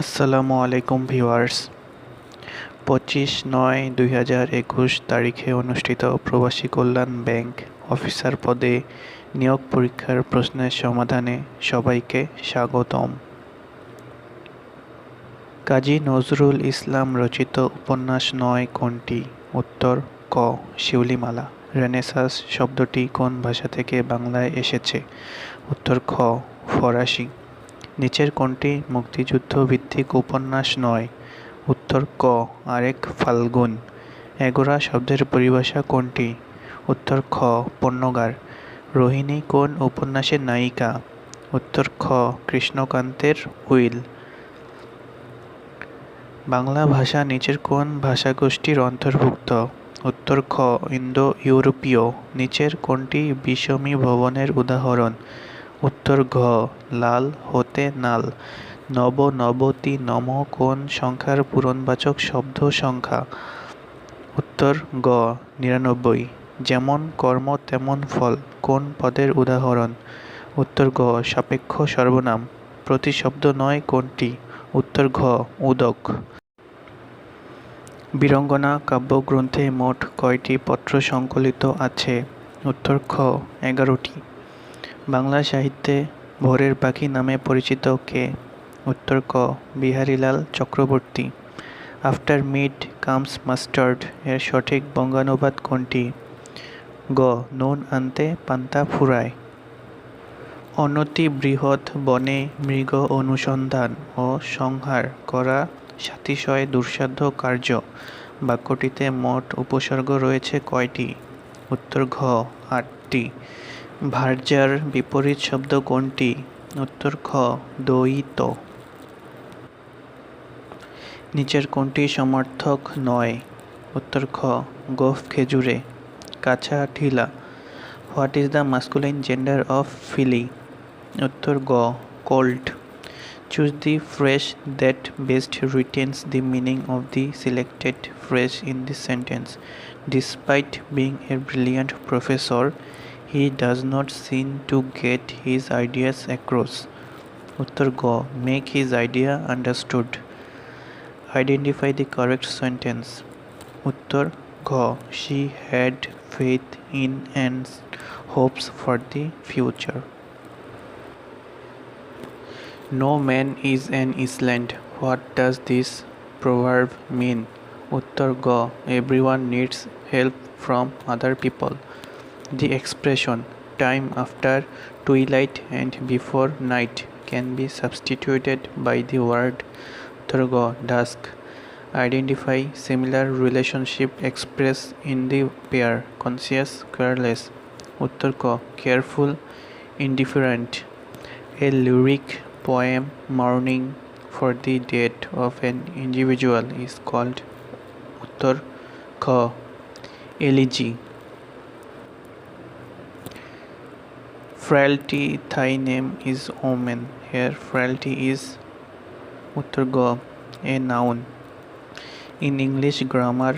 আসসালামু আলাইকুম ভিউয়ার্স। 25/9/2021 তারিখে অনুষ্ঠিত প্রবাসী কল্যাণ ব্যাংক অফিসার পদে নিয়োগ পরীক্ষার প্রশ্নের সমাধানে সবাইকে স্বাগতম। কাজী নজরুল ইসলাম রচিত উপন্যাস 9 কোনটি? উত্তর ক. শিউলিমালা। রেনেসাঁস শব্দটি কোন ভাষা থেকে বাংলায় এসেছে? উত্তর খ. ফরাসি। নিচের কোনটি মুক্তিযুদ্ধ ভিত্তিক উপন্যাস নয়? উত্তর ক. আরেক ফাল্গুন। এগোরা শব্দের পরিভাষা কোনটি? উত্তর খ. পণ্যগার। রোহিণী কোন উপন্যাসের নায়িকা? উত্তর খ. কৃষ্ণকান্তের উইল। বাংলা ভাষা নিচের কোন ভাষাগোষ্ঠীর অন্তর্ভুক্ত? উত্তর খ. ইন্দো ইউরোপীয়। নিচের কোনটি বিষমী ভবনের উদাহরণ? উত্তর ঘ. লাল হতে নাল। নব নবতি নম কোন সংখ্যার পূরণবাচক শব্দ সংখ্যা? উত্তর গ. ৯৯। যেমন কর্ম তেমন ফল কোন পদের উদাহরণ? উত্তর গ. সাপেক্ষ সর্বনাম। প্রতিশব্দ নয় কোনটি? উত্তর ঘ. উদক। বীরঙ্গনা কাব্যগ্রন্থে মোট কয়টি পত্র সংকলিত আছে? উত্তর খ. ১১টি। বাংলা সাহিত্যে ভোরের পাখি নামে পরিচিত কে? উত্তর ক. Biharilal Chakraborty. After mid comes mustard এর সঠিক বঙ্গানুবাদ কোনটি? গ. নুন আনতে পান্তা ফুরায়। অনতিবৃহৎ বনে মৃগ অনুসন্ধান ও সংহার করা সাতিশয় দুঃসাধ্য কার্য। বাক্যটিতে মোট উপসর্গ রয়েছে কয়টি? উত্তর ঘ. ৮টি। ভার্যার বিপরীত শব্দ কোনটি? উত্তর খ. দ্বৈত। নিচের কোনটি সমার্থক নয়? উত্তর খ. গোঁফ খেজুরে। কাছা ঢিলা। What is the masculine gender of filly? উত্তর গ. Cold. Choose the phrase that best retains the meaning of the selected phrase in this sentence. Despite being a brilliant professor, he does not seem to get his ideas across. উত্তর গ. make his idea understood. Identify the correct sentence. উত্তর ঘ. she had faith in and hopes for the future. No man is an island. What does this proverb mean? উত্তর গ. everyone needs help from other people. The expression time after twilight and before night can be substituted by the word উত্তর গ. dusk. Identify similar relationship expressed in the pair conscious careless. উত্তর ক. careful indifferent. A lyric poem mourning for the death of an individual is called উত্তর খ. elegy. Frailty, Thai name is omen. Here frailty is উত্তর গ. a noun. In English grammar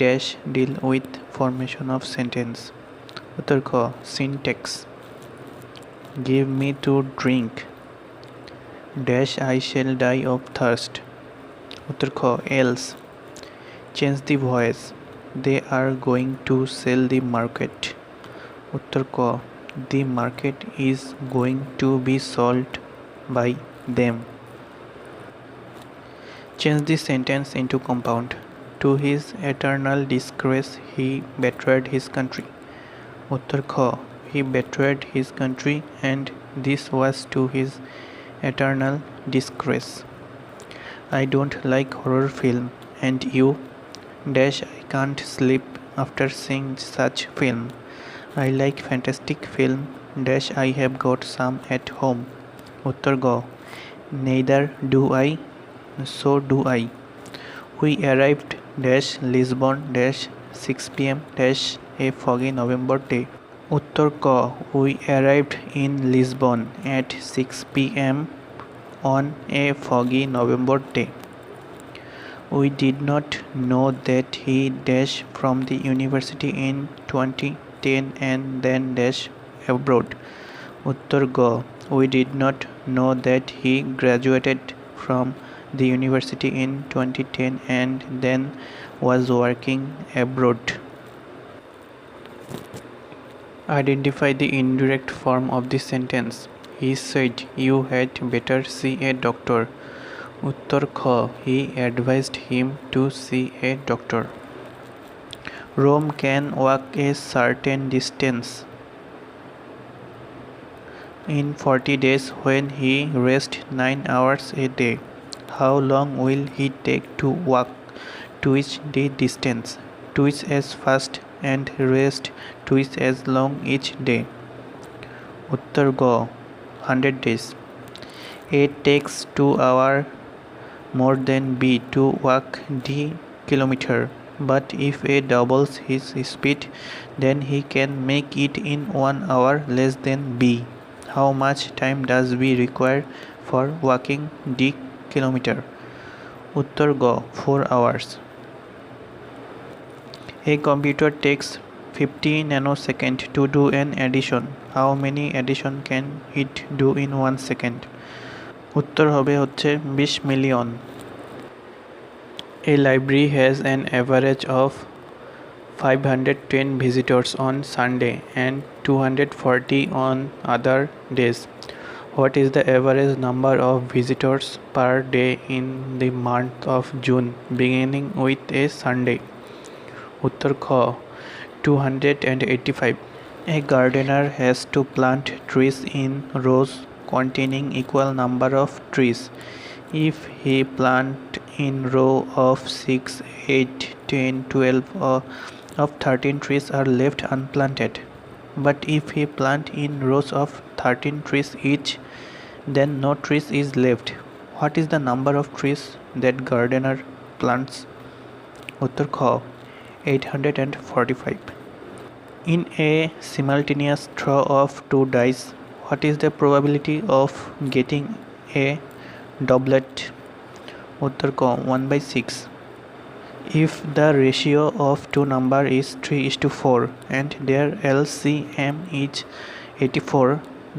dash deal with formation of sentence. উত্তর খ. syntax. Give me to drink dash I shall die of thirst. উত্তর খ. else. Change the voice. They are going to sell the market. উত্তর ক. the market is going to be sold by them. Change the sentence into compound. To his eternal disgrace he betrayed his country. উত্তর খ. he betrayed his country and this was to his eternal disgrace. I don't like horror film and you dash I can't sleep after seeing such film. I like fantastic film dash I have got some at home. উত্তর গ. neither do I, so do I. We arrived dash Lisbon dash 6 p.m. dash a foggy November day. উত্তর ক. we arrived in Lisbon at 6 p.m. on a foggy November day. We did not know that he dash from the university in 2010 and then dash abroad. উত্তর গ. we did not know that he graduated from the university in 2010 and then was working abroad. Identify the indirect form of the sentence. He said you had better see a doctor. Uttar Kha. He advised him to see a doctor. Rome can walk a certain distance in 40 days when he rests 9 hours a day. How long will he take to walk twice the distance? Twice as fast and rest twice as long each day. Uttar Go 100 days. A takes 2 hours more than B to walk the kilometer. But if A doubles his speed, then he can make it in 1 hour less than B. How much time does B require for walking the kilometer? Uttar Go 4 hours. A computer takes 50 nanoseconds to do an addition. How many addition can it do in 1 second? উত্তর হবে হচ্ছে 20 million. A library has an average of 510 visitors on Sunday and 240 on other days. What is the average number of visitors per day in the month of June beginning with a Sunday? Uttar Kha 285. A gardener has to plant trees in rows containing equal number of trees. If he plant in row of 6, 8, 10, 12 or of 13 trees are left unplanted. But if he plant in rows of 13 trees each, then no trees is left. What is the number of trees that gardener plants? Uttar Kha 845. In a simultaneous throw of 2 dice, what is the probability of getting a doublet? Uttar Kha 1/6. If the ratio of two numbers is 3:4 and their LCM is 84,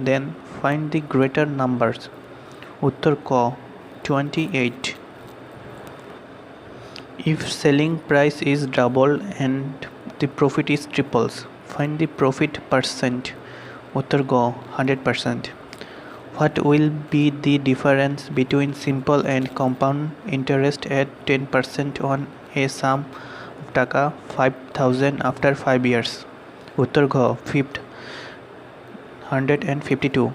then find the greater numbers. Uttar Kha 28. If selling price is double and the profit is triples, find the profit percent. Uttar Kha 100%. What will be the difference between simple and compound interest at 10% on a sum of taka 5,000 after 5 years? Uttar Kha 152.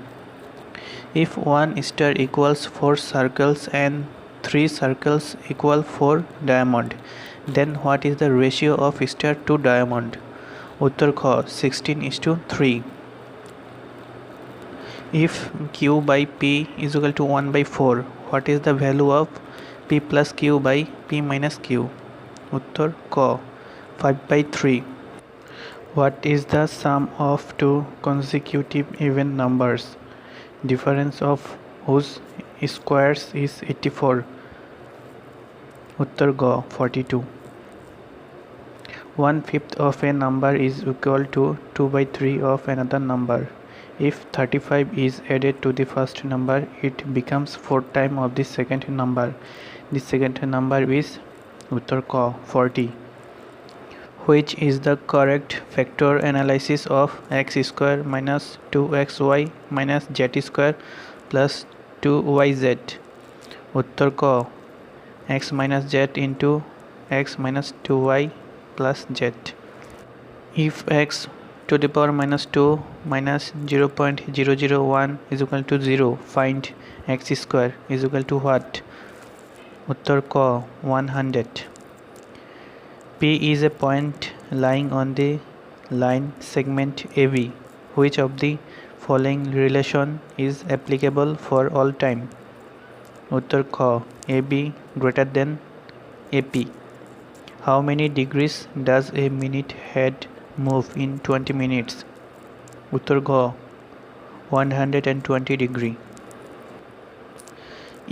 If one star equals 4 circles and 3 circles equal 4 diamond, then what is the ratio of star to diamond? Uttar Kha 16:3. If Q by P is equal to 1/4, what is the value of P plus Q by P minus Q? Uttar Kha 5/3. What is the sum of two consecutive even numbers, difference of whose squares is 84? Uttar Kha 42. 1/5 of a number is equal to 2/3 of another number. If 35 is added to the first number, it becomes 4 times of the second number. The second number is Uttar Kha 40. Which is the correct factor analysis of x square minus 2xy minus z square plus 2yz? Uttar Kha x minus z into x minus 2y plus z. If x to the power minus 2 minus 0.001 is equal to 0, find x square is equal to what? Uttar Kha 100. P is a point lying on the line segment AB. Which of the following relation is applicable for all time? Uttar Kha AB greater than AP. How many degrees does a minute head move in 20 minutes? Uttar Kha 120 degree.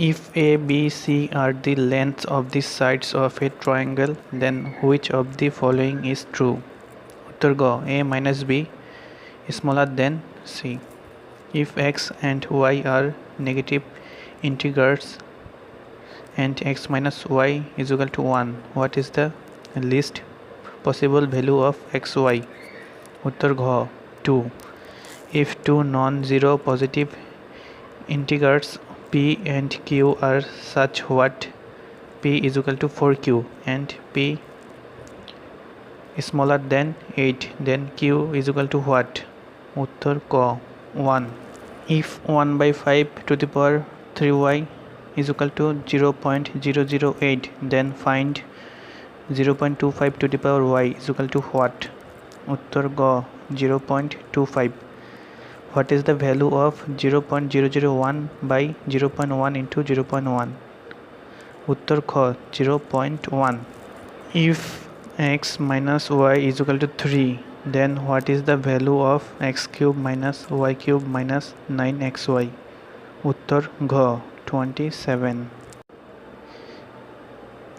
If A, B, C are the lengths of the sides of a triangle, then which of the following is true? Uttar Kha A minus B smaller than C. If x and y are negative integers and x minus y is equal to 1. What is the least possible value of xy? उत्तर घ 2. If two non-zero positive integers p and q are such what p is equal to 4q and p smaller than 8, then q is equal to what? उत्तर क 1. If 1 by 5 to the power 3y is equal to 0.008, then find 0.25 to the power y is equal to what? उत्तर ग 0.25. What is the value of 0.001 by 0.1 into 0.1? उत्तर ख 0.1. If x minus y is equal to 3, then what is the value of x cube minus y cube minus 9xy? उत्तर घ 27.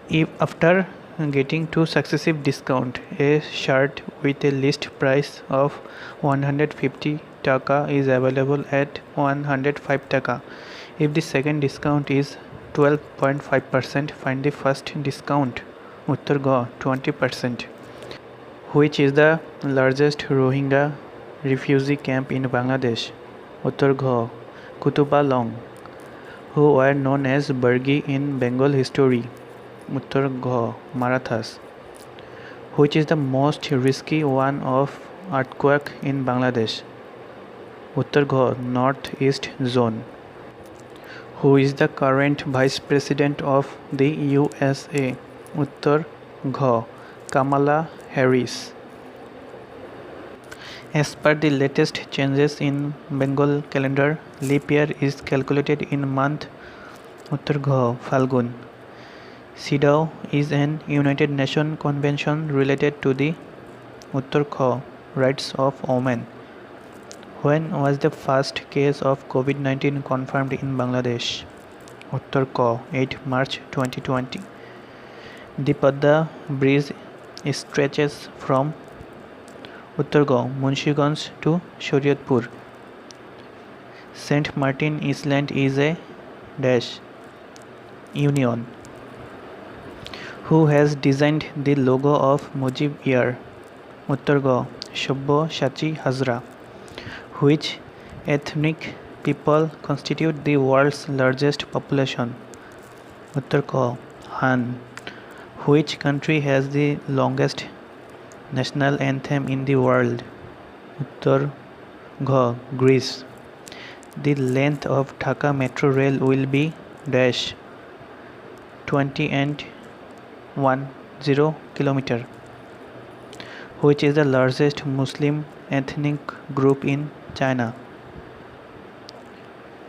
If after getting two successive discount, a shirt with a list price of 150 taka is available at 105 taka. If the second discount is 12.5%, find the first discount. उत्तर ग 20%. Which is the largest Rohingya refugee camp in Bangladesh? उत्तर घ Kutupalong. Who were known as Burgi in Bengal history? उत्तर घ Marathas. Which is the most risky one of earthquake in Bangladesh? उत्तर घ Northeast Zone. Who is the current Vice President of the USA? उत्तर घ Kamala Harris. As per the latest changes in Bengal calendar, leap year is calculated in month उत्तर घ Falgun. CEDAW is an United Nations convention related to the उत्तर ख rights of women. When was the first case of COVID-19 confirmed in Bangladesh? उत्तर क 8 March 2020. The Padda Bridge stretches from उत्तर ग Munshigঞ্জ to Shariatpur. Saint Martin Island is a dash union. Who has designed the logo of Mujib Air? उत्तर ग Sabyasachi Hazra. Which ethnic people constitute the world's largest population? उत्तर क Han. Which country has the longest national anthem in the world? उत्तर घ Greece. The length of Dhaka metro rail will be dash 20 and 10 kilometer. Which is the largest Muslim ethnic group in China?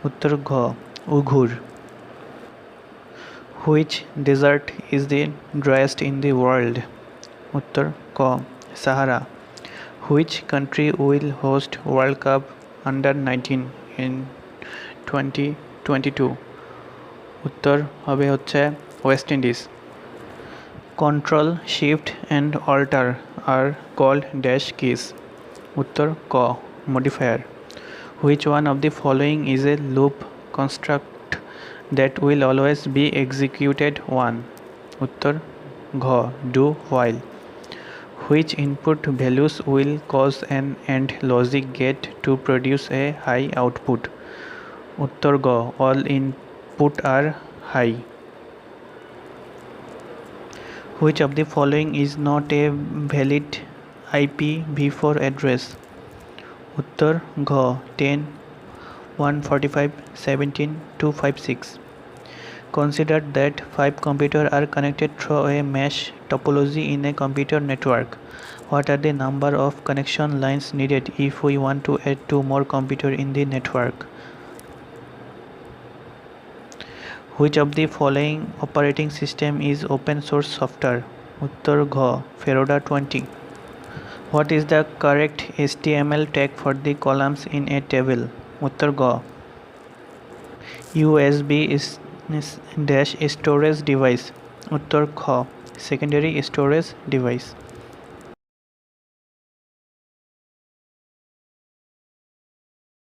उत्तर घ Uyghur. Which desert is the driest in the world? उत्तर क Sahara. Which country will host World Cup under 19 in 2022? उत्तर হবে হচ্ছে West Indies. Control, Shift and Alter are called dash keys. उत्तर क Modifier. Which one of the following is a loop construct that will always be executed 1? उत्तर घ Do while. Which input values will cause an AND logic gate to produce a high output? उत्तर ग All input are high. Which of the following is not a valid IPv4 address? उत्तर घ 10 145.17.256. Consider that 5 computers are connected through a mesh topology in a computer network. What are the number of connection lines needed if we want to add 2 more computers in the network? Which of the following operating system is open source software? उत्तर घ Fedora 20. What is the correct HTML tag for the columns in a table? उत्तर घ USB dash storage device. उत्तर ख secondary storage device.